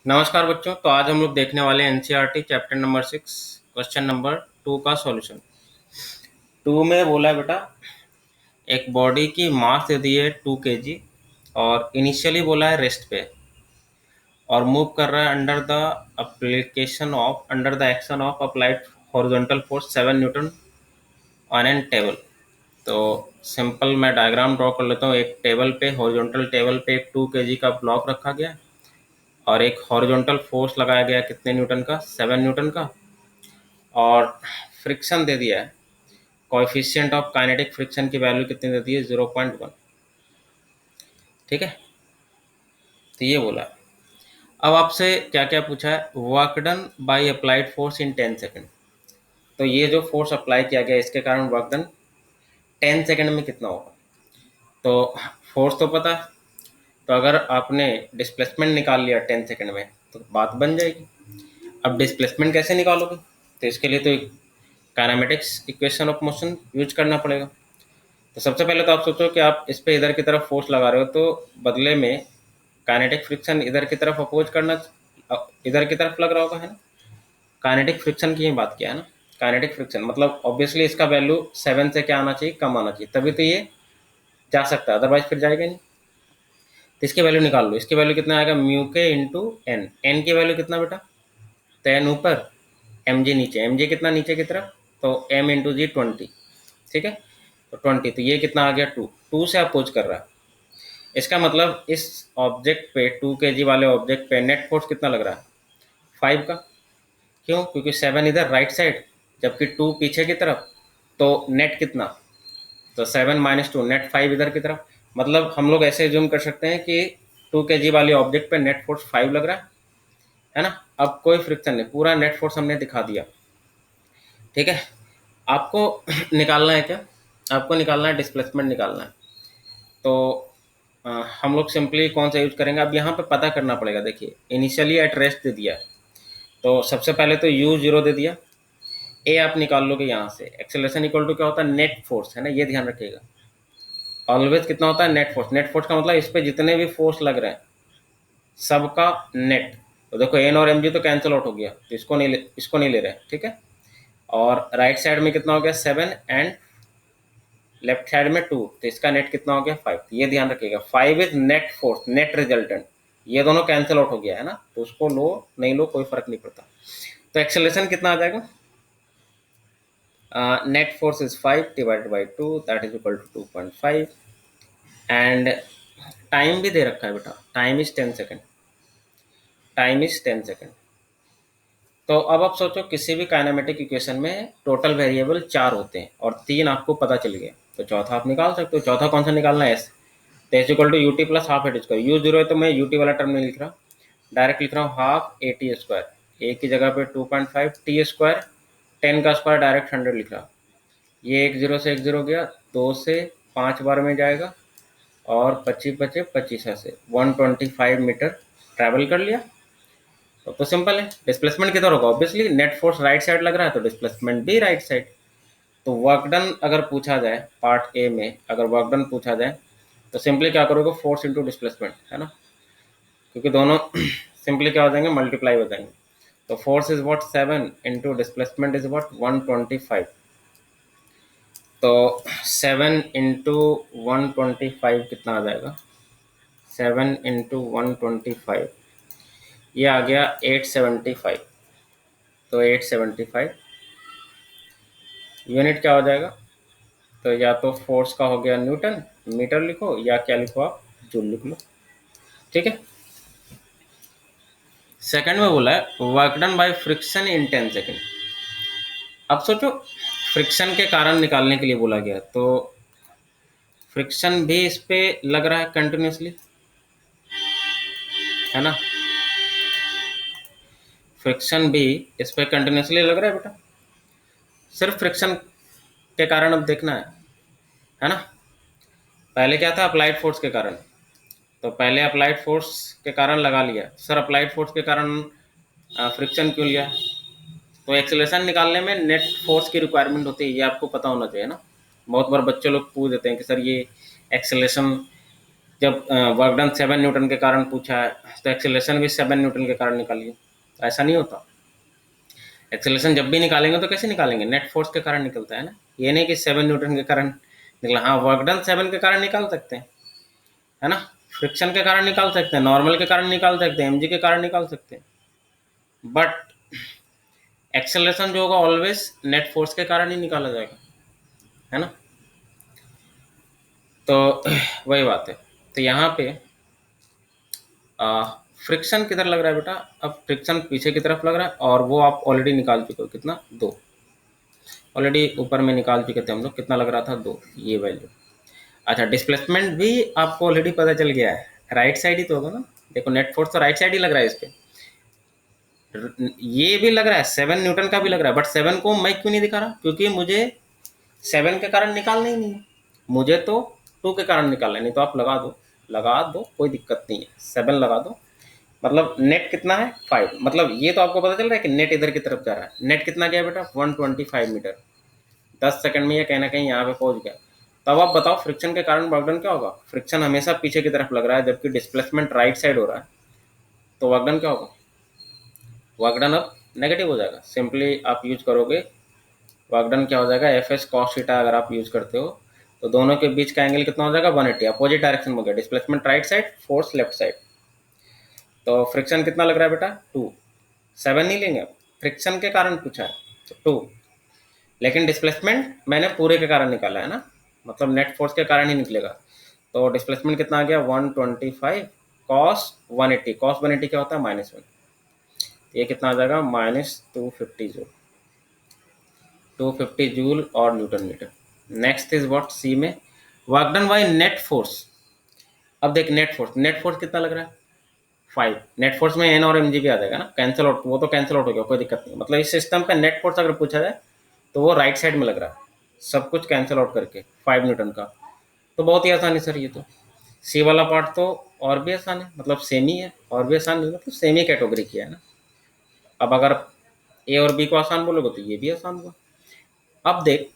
नमस्कार बच्चों। तो आज हम लोग देखने वाले हैं NCERT chapter number 6 question number 2 का सॉल्यूशन। 2 में बोला है बेटा, एक बॉडी की मास दे दी है 2 kg और इनिशियली बोला है रेस्ट पे और मूव कर रहा है under the action of applied horizontal force 7 Newton on an table. तो सिंपल मैं डायग्राम ड्रॉ कर लेता हूँ। एक टेबल पे, हॉरिजॉन्टल टेबल पे एक 2 kg का ब्लॉक रखा गया और एक हॉरिजॉन्टल फोर्स लगाया गया कितने न्यूटन का, 7 न्यूटन का। और फ्रिक्शन दे दिया है, कोएफिशिएंट ऑफ काइनेटिक फ्रिक्शन की वैल्यू कितनी दे दी है, 0.1। ठीक है, तो ये बोला। अब आपसे क्या क्या पूछा है, work done by applied force in 10 second. तो ये जो फोर्स अप्लाई किया गया इसके कारण वर्क डन 10 सेकेंड में कितना होगा। तो फोर्स तो पता है, तो अगर आपने डिस्प्लेसमेंट निकाल लिया 10 सेकेंड में तो बात बन जाएगी। अब डिस्प्लेसमेंट कैसे निकालोगे, तो इसके लिए तो kinematics equation of motion use करना पड़ेगा। तो सबसे पहले तो आप सोचो कि आप इस पे इधर की तरफ फोर्स लगा रहे हो, तो बदले में काइनेटिक फ्रिक्शन इधर की तरफ अपोज करना, इधर की तरफ लग रहा होगा, है ना। काइनेटिक फ्रिक्शन की ही बात किया है ना। काइनेटिक फ्रिक्शन मतलब ऑब्वियसली इसका वैल्यू 7 से क्या आना चाहिए, कम आना चाहिए, तभी तो ये जा सकता है, अदरवाइज फिर जाएगा नहीं। तो इसकी वैल्यू निकाल लो। इसकी वैल्यू कितना आएगा, म्यू के इंटू एन। एन की वैल्यू कितना बेटा, तो एन ऊपर, एम जी नीचे। एम जी कितना नीचे की तरफ, तो एम इंटू जी 20। ठीक है, तो 20, तो ये कितना आ गया, 2। 2 से अपोज कर रहा है। इसका मतलब इस ऑब्जेक्ट पे, 2 kg वाले ऑब्जेक्ट पे नेट फोर्स कितना लग रहा है, 5 का। क्यों, क्योंकि 7 इधर राइट साइड जबकि 2 पीछे की तरफ, तो नेट कितना, तो 7 माइनस 2, नेट 5 इधर की तरफ। मतलब हम लोग ऐसे जूम कर सकते हैं कि 2 kg वाले ऑब्जेक्ट पे नेट फोर्स 5 लग रहा है ना। अब कोई फ्रिक्शन नहीं, पूरा नेट फोर्स हमने दिखा दिया। ठीक है, आपको निकालना है क्या, आपको निकालना है डिस्प्लेसमेंट निकालना है। तो हम लोग सिंपली कौन सा यूज करेंगे, अब यहाँ पे पता करना पड़ेगा। देखिए इनिशियली एट रेस्ट दे दिया है, तो सबसे पहले तो यू 0 दे दिया। ए आप निकाल लोगे यहाँ से, एक्सेलरेशन इक्वल टू क्या होता है, नेट फोर्स, है ना, ये ध्यान रखिएगा। ऑलवेज कितना होता है, नेट फोर्स। नेट फोर्स का मतलब इस पे जितने भी फोर्स लग रहे हैं सबका नेट। तो देखो एन और एम जी तो कैंसिल आउट हो गया, तो इसको नहीं ले रहे। ठीक है, और राइट साइड में कितना हो गया, 7 एंड लेफ्ट साइड में 2, तो इसका नेट कितना हो गया, 5। ये ध्यान रखिएगा, 5 is net force, net resultant. ये दोनों कैंसिल आउट हो गया, है ना, तो उसको लो नहीं लो कोई फर्क नहीं पड़ता। तो एक्सेलरेशन कितना आ जाएगा, net force is 5 divided by 2, that is equal to 2.5। And time भी दे रखा है बेटा, time is 10 second. Time is 10 second. तो अब आप सोचो किसी भी काइनेमेटिक इक्वेशन में टोटल वेरिएबल 4 होते हैं और 3 आपको पता चल गया, तो चौथा आप निकाल सकते हो। चौथा कौन सा निकालना है, एस। तो s equal to u t plus half a t square. U 0 है तो मैं यू टी वाला टर्म नहीं लिख रहा, डायरेक्ट लिख रहा हूँ हाफ ए टी स्क्वायर। ए की जगह पे 2.5 टी स्क्वायर, 10 का स्क्वायर डायरेक्ट 100 लिख रहा। ये एक जीरो से एक जीरो गया, 2 से 5 बार में जाएगा और 25 बचे 25 से 125 मीटर ट्रैवल कर लिया। तो सिंपल है, डिस्प्लेसमेंट किधर होगा, obviously net force right side लग रहा है तो डिस्प्लेसमेंट भी राइट साइड। तो वर्क डन अगर पूछा जाए पार्ट ए में, अगर वर्क डन पूछा जाए तो सिंपली क्या करोगे, फोर्स इंटू डिस्प्लेसमेंट, है ना, क्योंकि दोनों सिंपली क्या हो जाएंगे, मल्टीप्लाई हो जाएंगे। तो force is what, 7 into displacement is what, 125। तो 7 इंटू 125 कितना आ जाएगा, 7 इंटू 125, ये आ गया 875। तो 875 यूनिट क्या हो जाएगा, तो या तो फोर्स का हो गया न्यूटन, मीटर लिखो, या क्या लिखो आप, जूल लिख लो। ठीक है, सेकंड में बोला है work done by friction in 10 second. अब सोचो फ्रिक्शन के कारण निकालने के लिए बोला गया, तो फ्रिक्शन भी इस पे लग रहा है कंटिन्यूसली, है ना। फ्रिक्शन भी इस पे कंटिन्यूसली लग रहा है बेटा। सिर्फ फ्रिक्शन के कारण अब देखना है ना। पहले क्या था, अप्लाइड फोर्स के कारण, तो पहले अप्लाइड फोर्स के कारण लगा लिया। सर अप्लाइड फोर्स के कारण फ्रिक्शन क्यों लिया, तो एक्सेलरेशन निकालने में नेट फोर्स की रिक्वायरमेंट होती है, ये आपको पता होना चाहिए ना। बहुत बार बच्चे लोग पूछ देते हैं कि सर ये एक्सेलरेशन जब वर्क डन 7 न्यूटन के कारण पूछा है तो एक्सेलरेशन भी 7 न्यूटन के कारण निकालिए। ऐसा नहीं होता। एक्सेलरेशन जब भी निकालेंगे तो कैसे निकालेंगे, नेट फोर्स के कारण निकलता है ना, ये नहीं कि 7 न्यूटन के कारण निकला। हाँ, वर्क डन 7 के कारण निकाल सकते हैं, है ना, फ्रिक्शन के कारण निकाल सकते हैं, नॉर्मल के कारण निकाल सकते हैं, एमजी के कारण निकाल सकते हैं, बट एक्सेलरेशन जो होगा ऑलवेज नेट फोर्स के कारण ही निकाला जाएगा, है ना। तो वही बात है। तो यहाँ पे फ्रिक्शन किधर लग रहा है बेटा, अब फ्रिक्शन पीछे की तरफ लग रहा है, और वो आप ऑलरेडी निकाल चुके हो, कितना, 2 ऑलरेडी ऊपर में निकाल चुके थे हम लोग, कितना लग रहा था, 2, ये वैल्यू। अच्छा, डिस्प्लेसमेंट भी आपको ऑलरेडी पता चल गया है, राइट साइड ही तो होगा ना, देखो नेट फोर्स तो राइट साइड ही लग रहा है इस पे, ये भी लग रहा है 7 न्यूटन का भी लग रहा है, बट 7 को मैं क्यों नहीं दिखा रहा, क्योंकि मुझे 7 के कारण निकालना ही नहीं है, मुझे तो 2 के कारण निकालना है। नहीं तो आप लगा दो कोई दिक्कत नहीं है, 7 लगा दो, मतलब नेट कितना है, 5, मतलब ये तो आपको पता चल रहा है कि नेट इधर की तरफ जा रहा है। नेट कितना गया बेटा, 125 मीटर, 10 सेकंड में ये कहीं ना कहीं यहाँ पे पहुंच गया। तब आप बताओ फ्रिक्शन के कारण वर्क डन क्या होगा, फ्रिक्शन हमेशा पीछे की तरफ लग रहा है जबकि डिस्प्लेसमेंट राइट साइड हो रहा है, तो वर्क डन क्या होगा, वर्क डन अब नेगेटिव हो जाएगा। सिंपली आप यूज करोगे, वर्क डन क्या हो जाएगा, एफ एस कॉस थीटा अगर आप यूज करते हो तो दोनों के बीच का एंगल कितना हो जाएगा, 180, अपोजिट डायरेक्शन में हो गया, displacement right side, force left side. तो फ्रिक्शन कितना लग रहा है बेटा, 2, 7 नहीं लेंगे, फ्रिक्शन के कारण पूछा है तो 2, लेकिन डिस्प्लेसमेंट मैंने पूरे के कारण निकाला है ना, मतलब नेट फोर्स के कारण ही निकलेगा। तो डिस्प्लेसमेंट कितना आ गया, 125 कॉस 180, कॉस 180 क्या होता है, -1, ये कितना आ जाएगा, -250 जूल, 250 जूल और newton meter. Next is what, C में work done by net force. अब देख नेट फोर्स कितना लग रहा है, 5, नेट फोर्स में एन और एम जी भी आ जाएगा ना, कैंसिल आउट, वो तो कैंसिल आउट हो गया, कोई दिक्कत नहीं। मतलब इस सिस्टम का नेट फोर्स अगर पूछा जाए तो वो राइट साइड में लग रहा है, सब कुछ कैंसिल आउट करके 5 न्यूटन का। तो बहुत ही आसान है सर ये तो, सी वाला पार्ट तो और भी आसान है, मतलब सेम ही है, और भी आसान नहीं, मतलब सेम ही कैटेगरी किया है ना। अब अगर ए और बी को आसान बोलोगे तो ये भी आसान होगा। अब देख,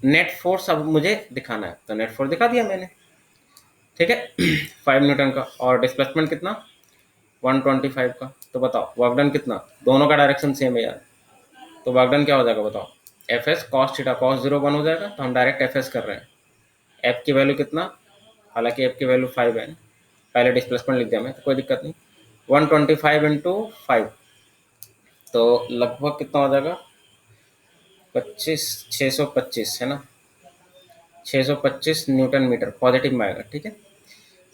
नेट फोर्स अब मुझे दिखाना है, तो नेट फोर्स दिखा दिया मैंने, ठीक है। 5 न्यूटन का, और डिस्प्लेसमेंट कितना, 125 का। तो बताओ वर्क डन कितना, दोनों का डायरेक्शन सेम है यार, तो वर्क डन क्या हो जाएगा बताओ, F S cos theta, cos 0 1 हो जाएगा, तो हम डायरेक्ट एफ एस कर रहे हैं। एफ की वैल्यू कितना, हालांकि एफ की वैल्यू 5 है, पहले डिस्प्लेसमेंट लिख दिया मैं, तो कोई दिक्कत नहीं, 125 इंटू 5, तो लगभग कितना हो जाएगा, 625 है ना, 625 न्यूटन मीटर पॉजिटिव में आएगा, ठीक है।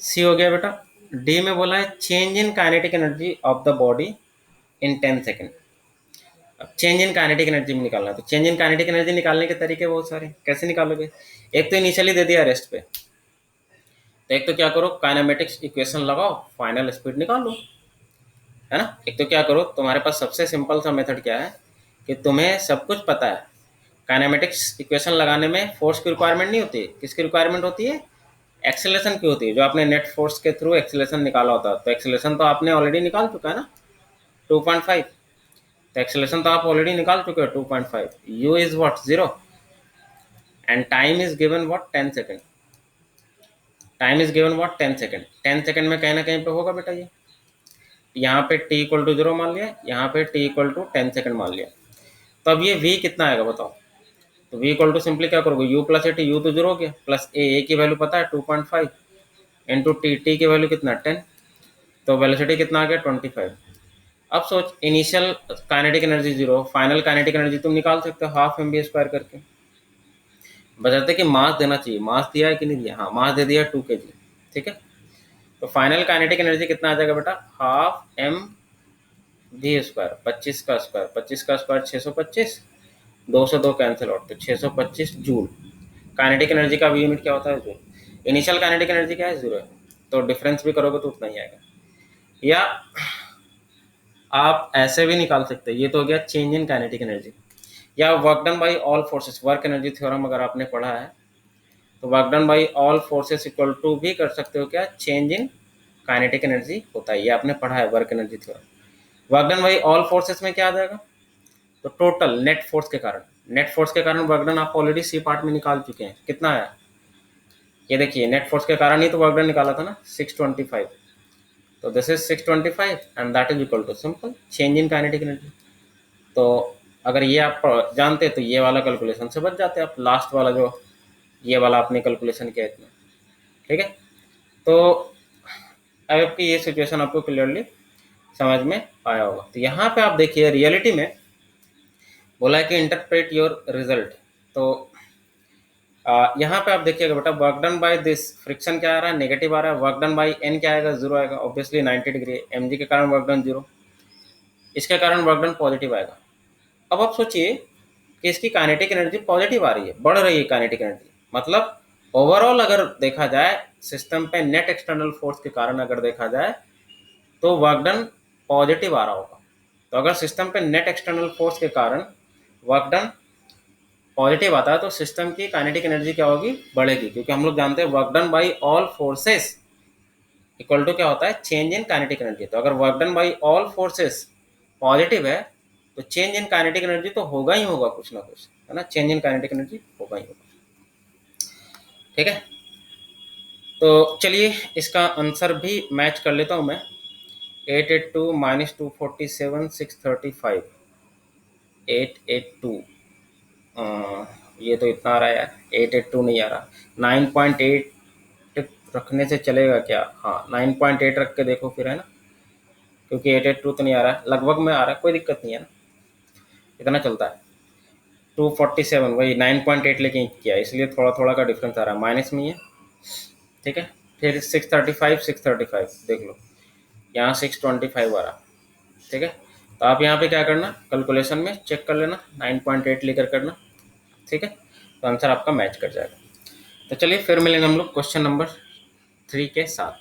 सी हो गया बेटा। डी में बोला है change in kinetic energy of the body in 10 second. अब चेंज इन काइनेटिक एनर्जी में निकालना है, तो चेंज इन काइनेटिक एनर्जी निकालने के तरीके बहुत सारे, कैसे निकालोगे, एक तो इनिशियली दे दिया रेस्ट पे, तो एक तो क्या करो, काइनेमेटिक्स इक्वेशन लगाओ, फाइनल स्पीड निकाल लो, है ना। एक तो क्या करो, तुम्हारे पास सबसे सिंपल सा मेथड क्या है कि तुम्हें सब कुछ पता है, काइनेमेटिक्स इक्वेशन लगाने में फोर्स की रिक्वायरमेंट नहीं होती, किसकी रिक्वायरमेंट होती है, एक्सेलरेशन की होती है, जो आपने नेट फोर्स के थ्रू एक्सेलरेशन निकाला होता है। तो एक्सेलरेशन तो आपने ऑलरेडी निकाल चुका है ना, 2.5, तो एक्सेलरेशन तो आप ऑलरेडी निकाल चुके हो 2.5, u is what, 0, and time is given what, 10 second, time is given what, 10 second, 10 second में कहीं ना कहीं पे होगा बेटा ये, यहाँ पे t इक्वल टू 0 मान लिया, यहाँ पे t इक्वल टू 10 सेकेंड मान लिया, तो अब ये v कितना आएगा बताओ, तो v इक्वल टू सिंपली क्या करोगे, u plus A T, you तो 0 हो गया, प्लस ए की वैल्यू पता है 2.5 इंटू टी की वैल्यू कितना 10, तो वेलोसिटी कितना आ गया 25। अब सोच, initial kinetic energy 0, final kinetic energy तुम निकाल सकते हो हाफ mv² करके, बजाते कि मास देना चाहिए, मास दिया है कि नहीं दिया, हाँ मास दे दिया 2 kg, ठीक है। तो फाइनल काइनेटिक एनर्जी कितना आ जाएगा बेटा, हाफ mv², 25 का स्क्वायर 625, 2 से 2 कैंसिल आउट, तो 625 जूल। काइनेटिक एनर्जी का भी यूनिट क्या होता है, जूल। इनिशियल काइनेटिक एनर्जी क्या है, 0 है, तो डिफरेंस भी करोगे तो उतना ही आएगा। या आप ऐसे भी निकाल सकते हैं, ये तो हो गया चेंज इन काइनेटिक एनर्जी। या work done by all forces, work energy theorem अगर आपने पढ़ा है तो work done by all forces equal to भी कर सकते हो क्या, चेंज इन काइनेटिक एनर्जी होता है, ये आपने पढ़ा है work energy theorem. Work done by all forces में क्या आ जाएगा, तो टोटल नेट फोर्स के कारण, नेट फोर्स के कारण वर्क डन आप ऑलरेडी सी पार्ट में निकाल चुके हैं, कितना है ये देखिए नेट फोर्स के कारण ही तो वर्क डन निकाला था ना 625, तो this is 625 and that is equal to simple change in kinetic energy. तो अगर ये आप जानते तो ये वाला कैलकुलेशन से बच जाते आप, लास्ट वाला जो ये वाला आपने कैलकुलेशन किया इतना, ठीक है। तो आपकी ये सिचुएशन आपको क्लियरली समझ में आया होगा। तो यहाँ पे आप देखिए रियलिटी में बोला है कि इंटरप्रेट योर रिजल्ट। तो यहाँ पे आप देखिएगा बेटा work done by this friction क्या आ रहा है, नेगेटिव आ रहा है, वर्क डन बाय एन क्या आएगा, जीरो आएगा, ऑब्वियसली 90 डिग्री, एम जी के कारण वर्क डन जीरो, इसके कारण वर्क डन पॉजिटिव आएगा। अब आप सोचिए कि इसकी काइनेटिक एनर्जी पॉजिटिव आ रही है, बढ़ रही है काइनेटिक एनर्जी, मतलब ओवरऑल अगर देखा जाए सिस्टम पे नेट एक्सटर्नल फोर्स के कारण अगर देखा जाए तो वर्क डन पॉजिटिव आ रहा होगा। तो अगर सिस्टम पे नेट एक्सटर्नल फोर्स के कारण वर्क डन पॉजिटिव आता है तो सिस्टम की काइनेटिक एनर्जी क्या होगी, बढ़ेगी, क्योंकि हम लोग जानते हैं work done by all forces equal to क्या होता है, चेंज इन काइनेटिक एनर्जी। तो अगर work done by all forces positive है तो चेंज इन काइनेटिक एनर्जी तो होगा ही होगा, कुछ ना कुछ, है ना, चेंज इन काइनेटिक एनर्जी होगा ही होगा, ठीक है। तो चलिए इसका आंसर भी मैच कर लेता हूं मैं, 882 माइनस 247 635, 882 ये तो इतना आ रहा है यार, 882 नहीं आ रहा, 9.8 रखने से चलेगा क्या, हाँ 9.8 रख के देखो फिर, है ना, क्योंकि 882 तो नहीं आ रहा है, लगभग में आ रहा है, कोई दिक्कत नहीं है ना, इतना चलता है। 247 वही 9.8 लेके किया, इसलिए थोड़ा थोड़ा का डिफरेंस आ रहा है, माइनस में ही है, ठीक है। फिर 635 देख लो, यहाँ 625 आ रहा, ठीक है। तो आप यहाँ पे क्या करना, कैलकुलेशन में चेक कर लेना, 9.8 लेकर करना, ठीक है, तो आंसर आपका मैच कर जाएगा। तो चलिए फिर मिलेंगे हम लोग क्वेश्चन नंबर 3 के साथ।